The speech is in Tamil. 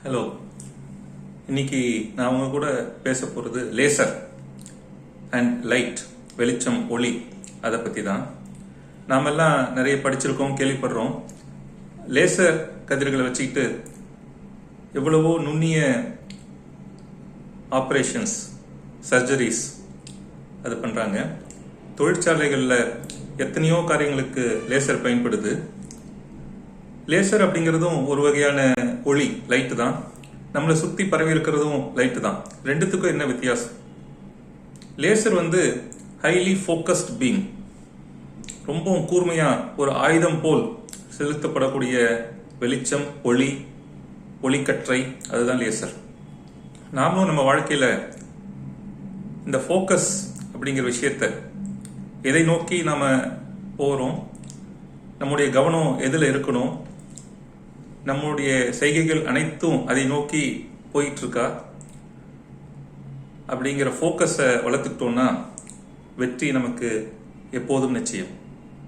ஹலோ. இன்னைக்கு நான் உங்க கூட பேச போகிறது லேசர் அண்ட் லைட், வெளிச்சம், ஒளி, அதை பற்றி தான். நாமெல்லாம் நிறைய படிச்சிருக்கோம், கேள்விப்படுறோம். லேசர் கதிர்களை வச்சுக்கிட்டு எவ்வளவோ நுண்ணிய ஆப்ரேஷன்ஸ், சர்ஜரிஸ் அது பண்ணுறாங்க. தொழிற்சாலைகளில் எத்தனையோ காரியங்களுக்கு லேசர் பயன்படுது. லேசர் அப்படிங்கிறதும் ஒரு வகையான ஒளி, லைட்டு தான். நம்மளை சுற்றி பரவி இருக்கிறதும் லைட்டு தான். ரெண்டுத்துக்கும் என்ன வித்தியாசம்? லேசர் ஹைலி ஃபோக்கஸ்ட் பீம், ரொம்பவும் கூர்மையாக ஒரு ஆயுதம் போல் செலுத்தப்படக்கூடிய வெளிச்சம், ஒளி, ஒளிக்கற்றை, அதுதான் லேசர். நாமளும் நம்ம வாழ்க்கையில் இந்த ஃபோக்கஸ் அப்படிங்கிற விஷயத்தை, எதை நோக்கி நாம் போகிறோம், நம்முடைய கவனம் எதில் இருக்கணும், நம்முடைய செய்கைகள் அனைத்தும் அதை நோக்கி போயிட்டு இருக்கா அப்படிங்கிற ஃபோக்கஸை வளர்த்துக்கிட்டோம்னா வெற்றி நமக்கு எப்போதும் நிச்சயம்.